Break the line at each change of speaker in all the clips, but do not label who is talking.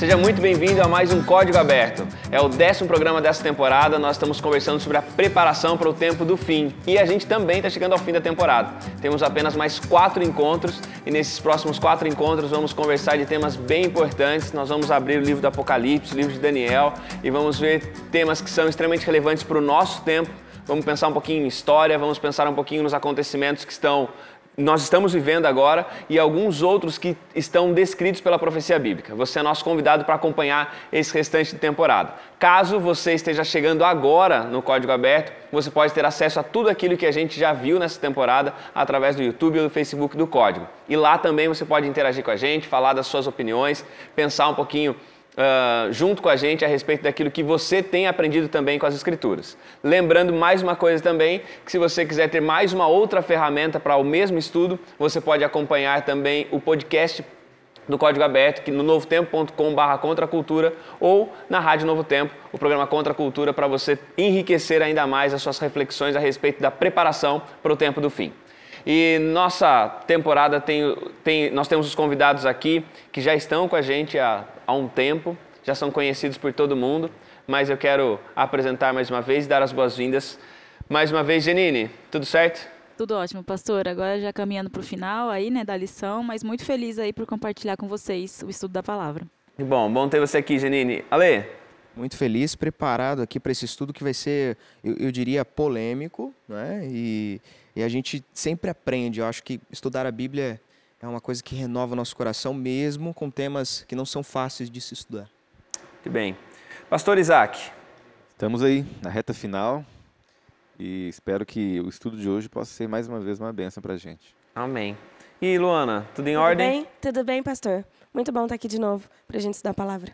Seja muito bem-vindo a mais um Código Aberto. É o 10º programa dessa temporada, nós estamos conversando sobre a preparação para o tempo do fim. E a gente também está chegando ao fim da temporada. Temos apenas mais 4 encontros e nesses próximos 4 encontros vamos conversar de temas bem importantes. Nós vamos abrir o livro do Apocalipse, o livro de Daniel e vamos ver temas que são extremamente relevantes para o nosso tempo. Vamos pensar um pouquinho em história, vamos pensar um pouquinho nos acontecimentos que nós estamos vivendo agora e alguns outros que estão descritos pela profecia bíblica. Você é nosso convidado para acompanhar esse restante de temporada. Caso você esteja chegando agora no Código Aberto, você pode ter acesso a tudo aquilo que a gente já viu nessa temporada através do YouTube ou do Facebook do Código. E lá também você pode interagir com a gente, falar das suas opiniões, pensar um pouquinho junto com a gente a respeito daquilo que você tem aprendido também com as Escrituras. Lembrando mais uma coisa também, que se você quiser ter mais uma outra ferramenta para o mesmo estudo, você pode acompanhar também o podcast do Código Aberto, que no novotempo.com/contracultura ou na Rádio Novo Tempo, o programa Contra a Cultura, para você enriquecer ainda mais as suas reflexões a respeito da preparação para o tempo do fim. E nossa temporada nós temos os convidados aqui que já estão com a gente há um tempo, já são conhecidos por todo mundo, mas eu quero apresentar mais uma vez e dar as boas-vindas. Mais uma vez, Janine, tudo certo?
Tudo ótimo, pastor. Agora já caminhando para o final aí, né, da lição, mas muito feliz aí por compartilhar com vocês o estudo da palavra.
Bom ter você aqui, Janine. Ale?
Muito feliz, preparado aqui para esse estudo que vai ser, eu diria, polêmico, né? E a gente sempre aprende. Eu acho que estudar a Bíblia é uma coisa que renova o nosso coração, mesmo com temas que não são fáceis de se estudar.
Muito bem. Pastor Isaac.
Estamos aí na reta final e espero que o estudo de hoje possa ser mais uma vez uma bênção para a gente.
Amém. E Luana, tudo em ordem?
Tudo bem, pastor. Muito bom estar aqui de novo para a gente estudar a palavra.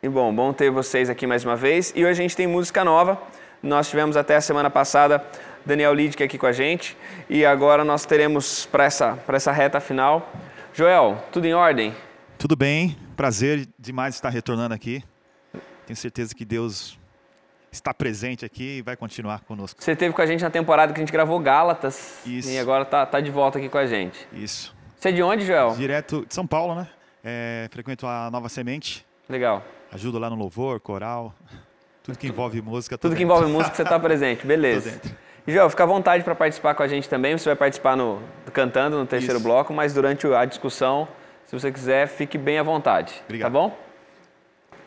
E bom ter vocês aqui mais uma vez. E hoje a gente tem música nova. Nós tivemos até a semana passada Daniel Lidick aqui com a gente. E agora nós teremos para essa reta final. Joel, tudo em ordem?
Tudo bem. Prazer demais estar retornando aqui. Tenho certeza que Deus está presente aqui e vai continuar conosco.
Você esteve com a gente na temporada que a gente gravou Gálatas.
Isso.
E agora tá de volta aqui com a gente.
Isso.
Você é de onde, Joel?
Direto de São Paulo, né? Frequento a Nova Semente.
Legal.
Ajudo lá no louvor, coral, tudo que envolve música.
Tudo que envolve música você está presente, beleza. E Joel, fica à vontade para participar com a gente também. Você vai participar cantando no terceiro bloco, mas durante a discussão, se você quiser, fique bem à vontade.
Obrigado.
Tá bom?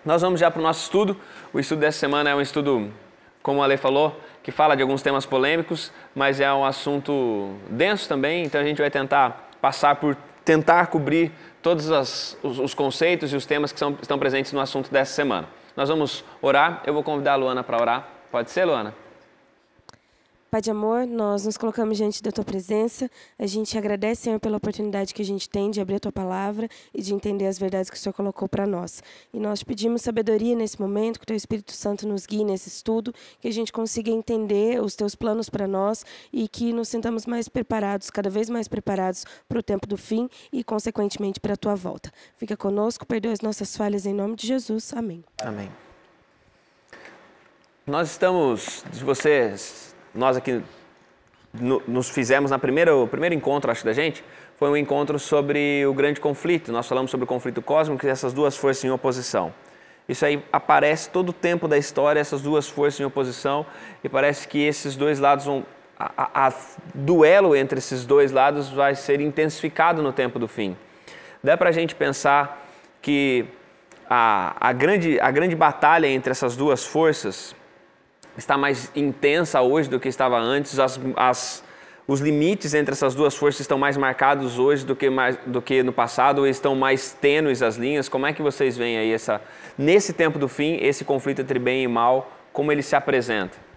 Nós vamos já para o nosso estudo. O estudo dessa semana é um estudo, como a Ale falou, que fala de alguns temas polêmicos, mas é um assunto denso também, então a gente vai tentar cobrir todos os conceitos e os temas que estão presentes no assunto dessa semana. Nós vamos orar, eu vou convidar a Luana para orar. Pode ser, Luana?
Pai de amor, nós nos colocamos diante da Tua presença. A gente agradece, Senhor, pela oportunidade que a gente tem de abrir a Tua palavra e de entender as verdades que o Senhor colocou para nós. E nós te pedimos sabedoria nesse momento, que o Teu Espírito Santo nos guie nesse estudo, que a gente consiga entender os Teus planos para nós e que nos sintamos mais preparados, cada vez mais preparados para o tempo do fim e, consequentemente, para a Tua volta. Fica conosco, perdoa as nossas falhas em nome de Jesus. Amém.
Amém. Nós aqui nos fizemos o primeiro encontro, acho, da gente, foi um encontro sobre o grande conflito. Nós falamos sobre o conflito cósmico e essas duas forças em oposição. Isso aí aparece todo o tempo da história, essas duas forças em oposição, e parece que esses dois lados duelo entre esses dois lados vai ser intensificado no tempo do fim. Dá para a gente pensar que a grande batalha entre essas duas forças está mais intensa hoje do que estava antes, os limites entre essas duas forças estão mais marcados hoje do que no passado, ou estão mais tênues as linhas. Como é que vocês veem aí nesse tempo do fim, esse conflito entre bem e mal, como ele se apresenta?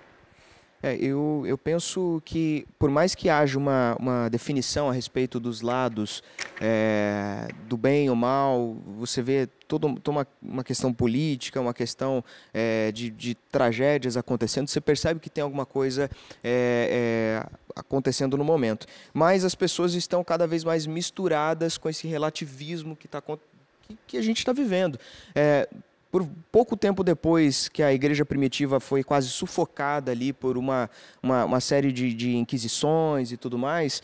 Eu penso que, por mais que haja uma definição a respeito dos lados do bem ou mal, você vê toda uma questão política, uma questão de tragédias acontecendo, você percebe que tem alguma coisa acontecendo no momento. Mas as pessoas estão cada vez mais misturadas com esse relativismo que a gente está vivendo. Por pouco tempo depois que a igreja primitiva foi quase sufocada ali por uma série de inquisições e tudo mais,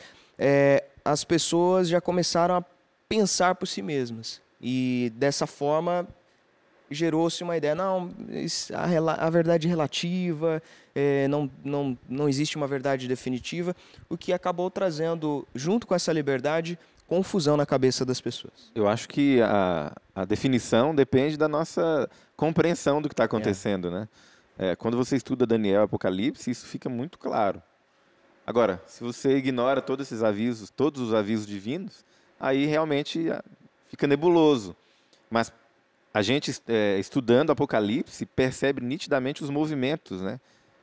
as pessoas já começaram a pensar por si mesmas. E dessa forma gerou-se uma ideia, não, a verdade relativa, não existe uma verdade definitiva, o que acabou trazendo, junto com essa liberdade, confusão na cabeça das pessoas.
Eu acho que a definição depende da nossa compreensão do que está acontecendo, né? Quando você estuda Daniel e Apocalipse, isso fica muito claro. Agora, se você ignora todos esses avisos, todos os avisos divinos, aí realmente fica nebuloso. Mas a gente, estudando Apocalipse, percebe nitidamente os movimentos, né,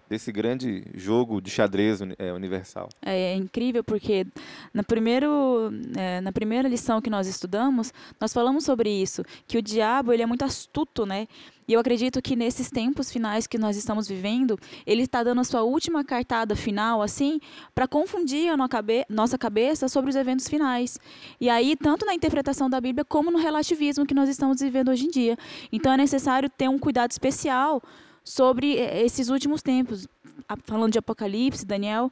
desse grande jogo de xadrez universal.
É incrível porque na primeira lição que nós estudamos, nós falamos sobre isso, que o diabo ele é muito astuto, né? E eu acredito que nesses tempos finais que nós estamos vivendo, ele está dando a sua última cartada final, assim, para confundir a nossa cabeça sobre os eventos finais. E aí, tanto na interpretação da Bíblia, como no relativismo que nós estamos vivendo hoje em dia. Então, é necessário ter um cuidado especial sobre esses últimos tempos, falando de Apocalipse, Daniel.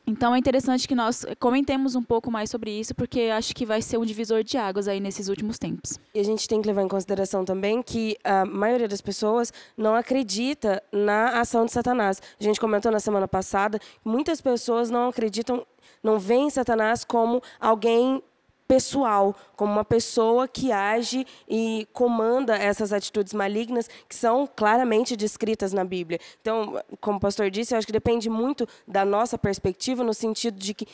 Então é interessante que nós comentemos um pouco mais sobre isso, porque acho que vai ser um divisor de águas aí nesses últimos tempos.
E a gente tem que levar em consideração também que a maioria das pessoas não acredita na ação de Satanás. A gente comentou na semana passada, muitas pessoas não acreditam, não veem Satanás como alguém pessoal, como uma pessoa que age e comanda essas atitudes malignas que são claramente descritas na Bíblia. Então, como o pastor disse, eu acho que depende muito da nossa perspectiva, no sentido de que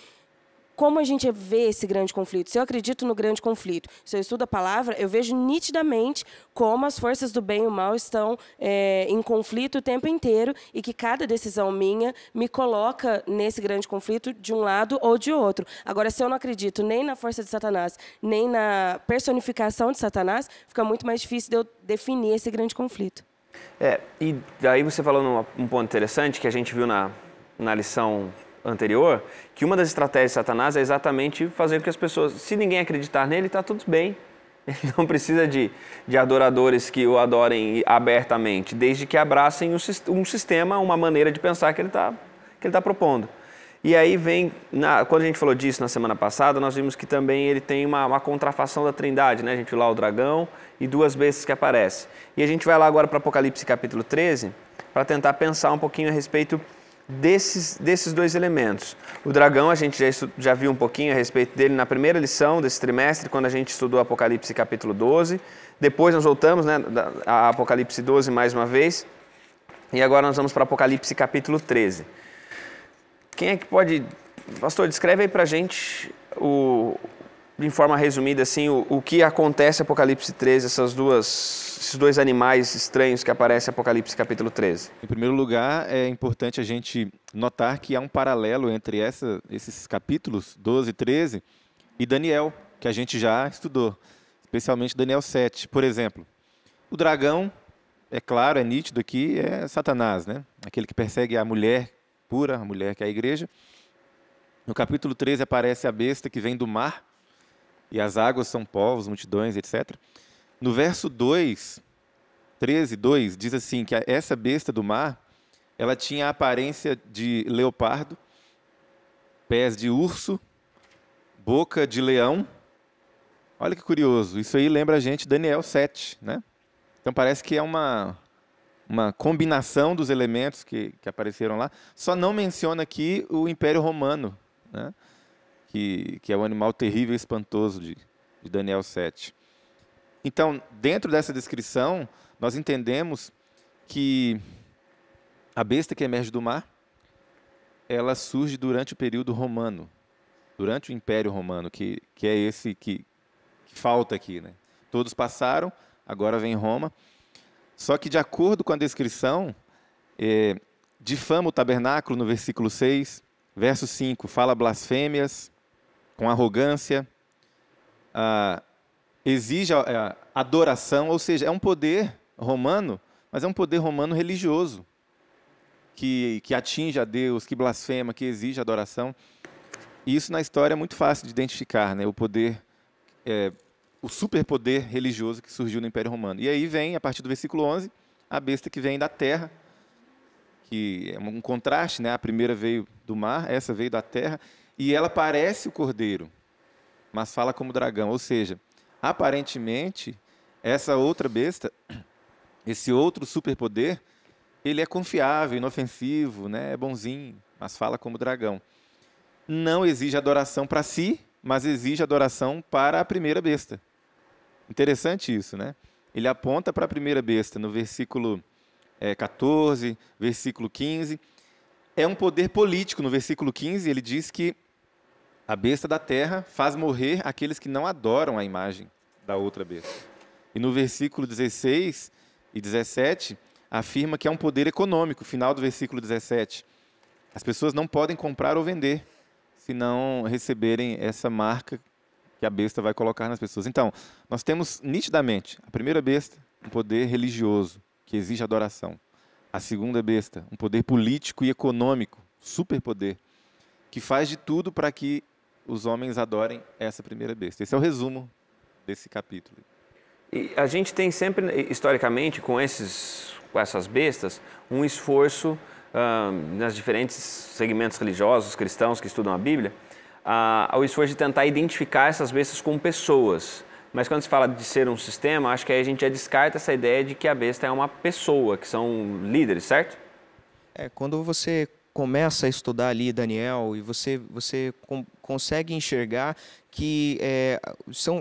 como a gente vê esse grande conflito. Se eu acredito no grande conflito, se eu estudo a palavra, eu vejo nitidamente como as forças do bem e o mal estão em conflito o tempo inteiro e que cada decisão minha me coloca nesse grande conflito de um lado ou de outro. Agora, se eu não acredito nem na força de Satanás, nem na personificação de Satanás, fica muito mais difícil de eu definir esse grande conflito.
E daí você falou um ponto interessante que a gente viu na lição anterior, que uma das estratégias de Satanás é exatamente fazer com que as pessoas, se ninguém acreditar nele, está tudo bem. Ele não precisa de adoradores que o adorem abertamente, desde que abracem um sistema, uma maneira de pensar que ele tá propondo. E aí vem, quando a gente falou disso na semana passada, nós vimos que também ele tem uma contrafação da Trindade, né? A gente viu lá o dragão e duas bestas que aparecem. E a gente vai lá agora para Apocalipse capítulo 13, para tentar pensar um pouquinho a respeito desses dois elementos. O dragão, a gente já viu um pouquinho a respeito dele na primeira lição desse trimestre, quando a gente estudou Apocalipse capítulo 12. Depois nós voltamos, né, a Apocalipse 12 mais uma vez. E agora nós vamos para Apocalipse capítulo 13. Quem é que pode... Pastor, descreve aí para a gente, de forma resumida, assim, o que acontece em Apocalipse 13, esses dois animais estranhos que aparecem em Apocalipse capítulo 13.
Em primeiro lugar, é importante a gente notar que há um paralelo entre esses capítulos 12 e 13 e Daniel, que a gente já estudou, especialmente Daniel 7. Por exemplo, o dragão, é claro, é nítido aqui, é Satanás, né? Aquele que persegue a mulher pura, a mulher que é a igreja. No capítulo 13 aparece a besta que vem do mar, e as águas são povos, multidões, etc. No verso 2, 13, 2, diz assim, que essa besta do mar, ela tinha a aparência de leopardo, pés de urso, boca de leão. Olha que curioso, isso aí lembra a gente Daniel 7, né? Então parece que é uma combinação dos elementos que apareceram lá. Só não menciona aqui o Império Romano, né? Que é o animal terrível e espantoso de Daniel 7. Então, dentro dessa descrição, nós entendemos que a besta que emerge do mar, ela surge durante o período romano, durante o Império Romano, que é esse que falta aqui, né? Todos passaram, agora vem Roma. Só que, de acordo com a descrição, difama o tabernáculo no versículo 6, verso 5, fala blasfêmias, com arrogância, exige adoração, ou seja, é um poder romano, mas é um poder romano religioso, que atinge a Deus, que blasfema, que exige adoração. E isso na história é muito fácil de identificar, né? O poder, o superpoder religioso que surgiu no Império Romano. E aí vem, a partir do versículo 11, a besta que vem da terra, que é um contraste, né? A primeira veio do mar, essa veio da terra, e ela parece o cordeiro, mas fala como dragão. Ou seja, aparentemente, essa outra besta, Esse outro superpoder, ele é confiável, inofensivo, né? É bonzinho, mas fala como dragão. Não exige adoração para si, mas exige adoração para a primeira besta. Interessante isso, né? Ele aponta para a primeira besta no versículo 14, versículo 15. É um poder político. No versículo 15, ele diz que a besta da terra faz morrer aqueles que não adoram a imagem da outra besta. E no versículo 16 e 17, afirma que é um poder econômico. Final do versículo 17. As pessoas não podem comprar ou vender se não receberem essa marca que a besta vai colocar nas pessoas. Então, nós temos nitidamente a primeira besta, um poder religioso, que exige adoração. A segunda besta, um poder político e econômico, superpoder, que faz de tudo para que os homens adorem essa primeira besta. Esse é o resumo desse capítulo.
E a gente tem sempre, historicamente, com essas bestas, um esforço nas diferentes segmentos religiosos, cristãos que estudam a Bíblia, ao esforço de tentar identificar essas bestas como pessoas. Mas quando se fala de ser um sistema, acho que aí a gente já descarta essa ideia de que a besta é uma pessoa, que são líderes, certo?
Quando você começa a estudar ali Daniel e você consegue enxergar que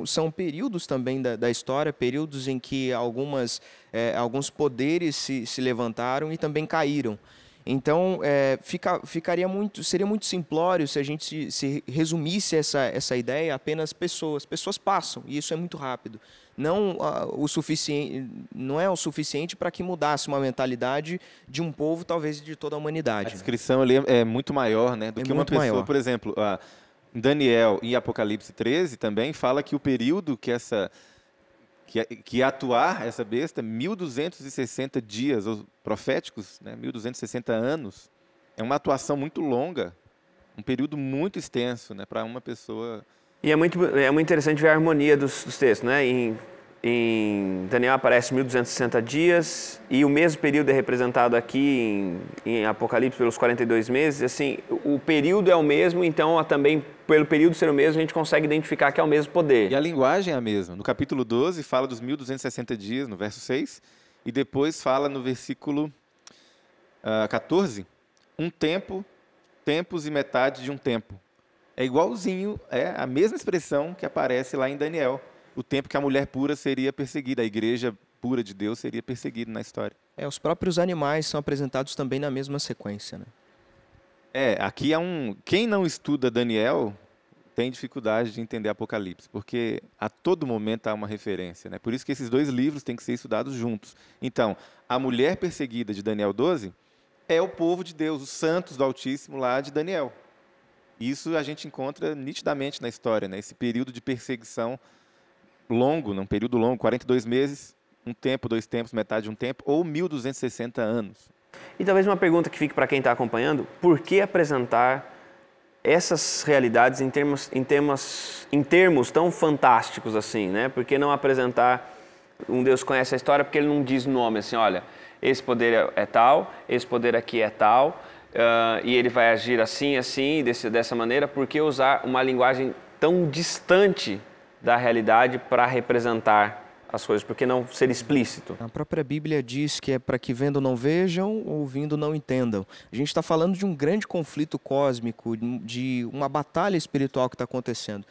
são períodos também da história, períodos em que alguns poderes se levantaram e também caíram. Então, seria muito simplório se a gente se resumisse essa ideia a apenas pessoas. Pessoas passam, e isso é muito rápido. Não é o suficiente para que mudasse uma mentalidade de um povo, talvez de toda a humanidade.
A descrição ali é muito maior, né, do que uma pessoa. Maior. Por exemplo, em Daniel e Apocalipse 13 também fala que o período que atuar essa besta, 1.260 dias proféticos, né, 1.260 anos, é uma atuação muito longa, um período muito extenso, né, para uma pessoa.
E é muito interessante ver a harmonia dos textos, né? Em Daniel aparece 1.260 dias e o mesmo período é representado aqui em Apocalipse pelos 42 meses. Assim, o período é o mesmo, então também pelo período ser o mesmo a gente consegue identificar que é o mesmo poder.
E a linguagem é a mesma. No capítulo 12 fala dos 1.260 dias, no verso 6, e depois fala no versículo 14, um tempo, tempos e metade de um tempo. É igualzinho, é a mesma expressão que aparece lá em Daniel. O tempo que a mulher pura seria perseguida, a igreja pura de Deus seria perseguida na história.
Os próprios animais são apresentados também na mesma sequência, né?
Aqui quem não estuda Daniel tem dificuldade de entender Apocalipse, porque a todo momento há uma referência, né? Por isso que esses dois livros têm que ser estudados juntos. Então, a mulher perseguida de Daniel 12 é o povo de Deus, os santos do Altíssimo lá de Daniel. Isso a gente encontra nitidamente na história, né? Esse período de perseguição longo, um período longo, 42 meses, um tempo, 2 tempos, metade de um tempo, ou 1.260 anos.
E talvez uma pergunta que fique para quem está acompanhando: por que apresentar essas realidades em termos tão fantásticos assim, né? Por que não apresentar um Deus que conhece a história, porque ele não diz o nome assim, olha, esse poder é tal, esse poder aqui é tal, e ele vai agir assim, assim, dessa maneira? Por que usar uma linguagem tão distante da realidade para representar as coisas? Por que não ser explícito?
A própria Bíblia diz que é para que vendo não vejam, ouvindo não entendam. A gente está falando de um grande conflito cósmico, de uma batalha espiritual que está acontecendo.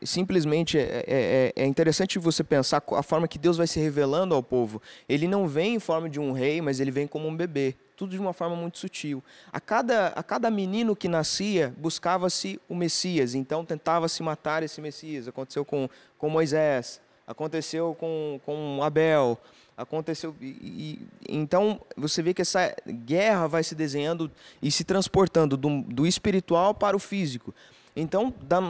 Simplesmente é interessante você pensar a forma que Deus vai se revelando ao povo. Ele não vem em forma de um rei, mas ele vem como um bebê. Tudo de uma forma muito sutil. A cada menino que nascia, buscava-se o Messias. Então, tentava-se matar esse Messias. Aconteceu com Moisés. Aconteceu com Abel. Aconteceu. Então, você vê que essa guerra vai se desenhando e se transportando do espiritual para o físico. Então,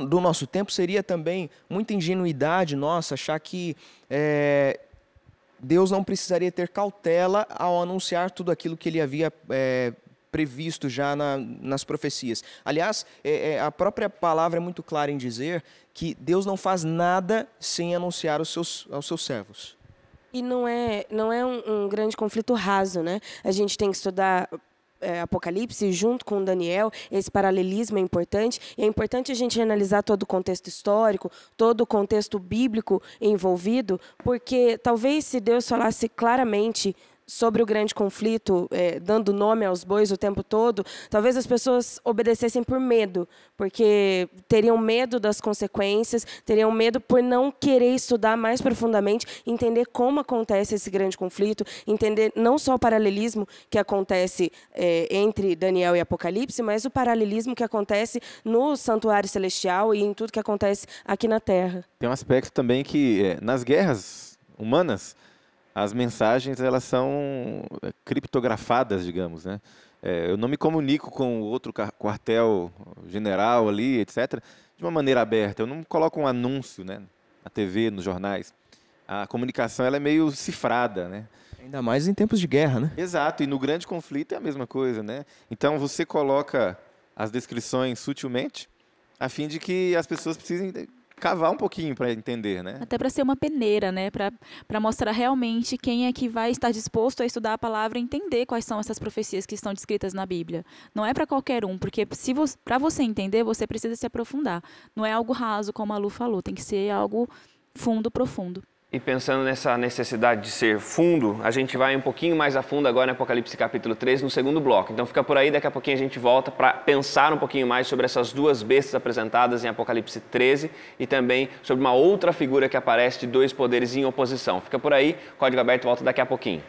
do nosso tempo, seria também muita ingenuidade nossa achar que Deus não precisaria ter cautela ao anunciar tudo aquilo que ele havia previsto já nas profecias. Aliás, a própria palavra é muito clara em dizer que Deus não faz nada sem anunciar aos seus servos.
E não é um grande conflito raso, né? A gente tem que estudar Apocalipse junto com Daniel, esse paralelismo é importante. E é importante a gente analisar todo o contexto histórico, todo o contexto bíblico envolvido, porque talvez se Deus falasse claramente sobre o grande conflito, dando nome aos bois o tempo todo, talvez as pessoas obedecessem por medo, porque teriam medo das consequências, teriam medo por não querer estudar mais profundamente, entender como acontece esse grande conflito, entender não só o paralelismo que acontece entre Daniel e Apocalipse, mas o paralelismo que acontece no santuário celestial e em tudo que acontece aqui na Terra.
Tem um aspecto também que, nas guerras humanas, as mensagens elas são criptografadas, digamos, né? Eu não me comunico com outro quartel general ali, etc., de uma maneira aberta. Eu não coloco um anúncio, né, na TV, nos jornais. A comunicação ela é meio cifrada, né?
Ainda mais em tempos de guerra, né?
Exato, e no grande conflito é a mesma coisa, né? Então você coloca as descrições sutilmente, a fim de que as pessoas precisem cavar um pouquinho para entender, né?
Até para ser uma peneira, né? Para mostrar realmente quem é que vai estar disposto a estudar a palavra e entender quais são essas profecias que estão descritas na Bíblia. Não é para qualquer um, porque para você entender, você precisa se aprofundar. Não é algo raso, como a Lu falou, tem que ser algo fundo, profundo.
E pensando nessa necessidade de ser fundo, a gente vai um pouquinho mais a fundo agora em Apocalipse capítulo 3, no segundo bloco. Então fica por aí, daqui a pouquinho a gente volta para pensar um pouquinho mais sobre essas duas bestas apresentadas em Apocalipse 13 e também sobre uma outra figura que aparece de dois poderes em oposição. Fica por aí, Código Aberto volta daqui a pouquinho.